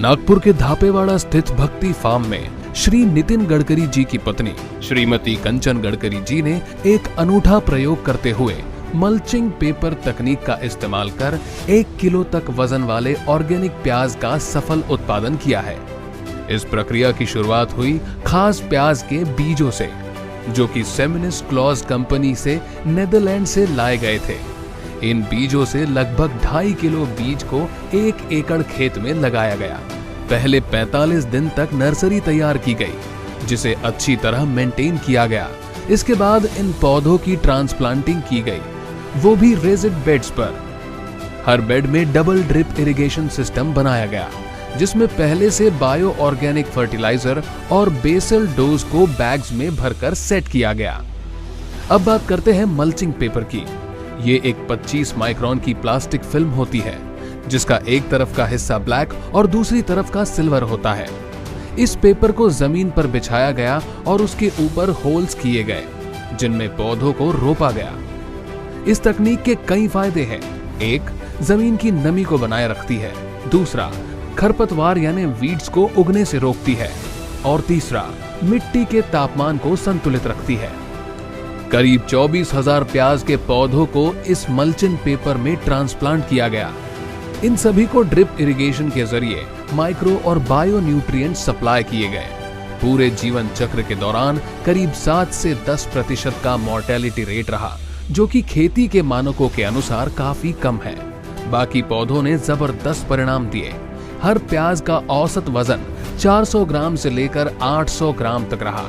नागपुर के धापेवाड़ा स्थित भक्ति फार्म में श्री नितिन गडकरी जी की पत्नी श्रीमती कंचन गडकरी जी ने एक अनूठा प्रयोग करते हुए मल्चिंग पेपर तकनीक का इस्तेमाल कर 1 किलो तक वजन वाले ऑर्गेनिक प्याज का सफल उत्पादन किया है। इस प्रक्रिया की शुरुआत हुई खास प्याज के बीजों से, जो कि सेमिनिस क्लॉज कंपनी से नेदरलैंड से लाए गए थे। इन बीजों से लगभग 2.5 किलो बीज को 1 एकड़ खेत में लगाया गया। पहले 45 दिन तक नर्सरी तैयार की गई, जिसे अच्छी तरह मेंटेन किया गया। इसके बाद इन पौधों की ट्रांसप्लांटिंग की गई, वो भी रेजिड बेड्स पर। हर बेड में डबल ड्रिप इरिगेशन सिस्टम बनाया गया, जिसमें पहले से बायो ऑर्गेनिक फर्टिलाइजर और बेसल डोज को बैग्स में भरकर सेट किया गया। अब बात करते हैं मल्चिंग पेपर की। ये एक 25 माइक्रोन की प्लास्टिक फिल्म होती है, जिसका एक तरफ का हिस्सा ब्लैक और दूसरी तरफ का सिल्वर होता है। इस पेपर को जमीन पर बिछाया गया और उसके ऊपर होल्स किए गए, जिनमें पौधों को रोपा गया। इस तकनीक के कई फायदे हैं। एक, जमीन की नमी को बनाए रखती है। दूसरा, खरपतवार यानी वीड्स को उगने से रोकती है। और तीसरा, मिट्टी के तापमान को संतुलित रखती है। करीब 24,000 प्याज के पौधों को इस मल्चिंग पेपर में ट्रांसप्लांट किया गया। इन सभी को ड्रिप इरिगेशन के जरिए माइक्रो और बायो न्यूट्रिएंट सप्लाई किए गए। पूरे जीवन चक्र के दौरान करीब 7 से 10% का मोर्टेलिटी रेट रहा, जो कि खेती के मानकों के अनुसार काफी कम है। बाकी पौधों ने जबरदस्त परिणाम दिए। हर प्याज का औसत वजन 400 ग्राम से लेकर 800 ग्राम तक रहा।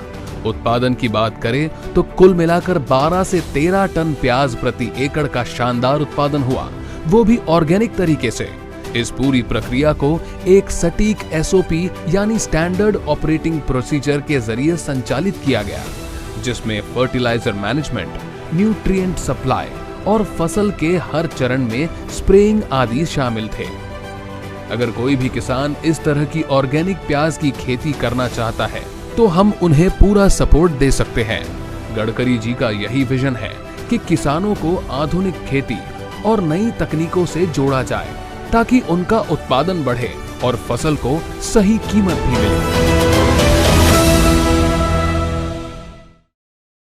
उत्पादन की बात करें तो कुल मिलाकर 12 से 13 टन प्याज प्रति एकड़ का शानदार उत्पादन हुआ, वो भी ऑर्गेनिक तरीके से। इस पूरी प्रक्रिया को एक सटीक एसओपी यानी स्टैंडर्ड ऑपरेटिंग प्रोसीजर के जरिए संचालित किया गया, जिसमें फर्टिलाइजर मैनेजमेंट, न्यूट्रिएंट सप्लाई और फसल के हर चरण में स्प्रेइंग आदि शामिल थे। अगर कोई भी किसान इस तरह की ऑर्गेनिक प्याज की खेती करना चाहता है तो हम उन्हें पूरा सपोर्ट दे सकते हैं। गडकरी जी का यही विजन है कि किसानों को आधुनिक खेती और नई तकनीकों से जोड़ा जाए, ताकि उनका उत्पादन बढ़े और फसल को सही कीमत भी मिले।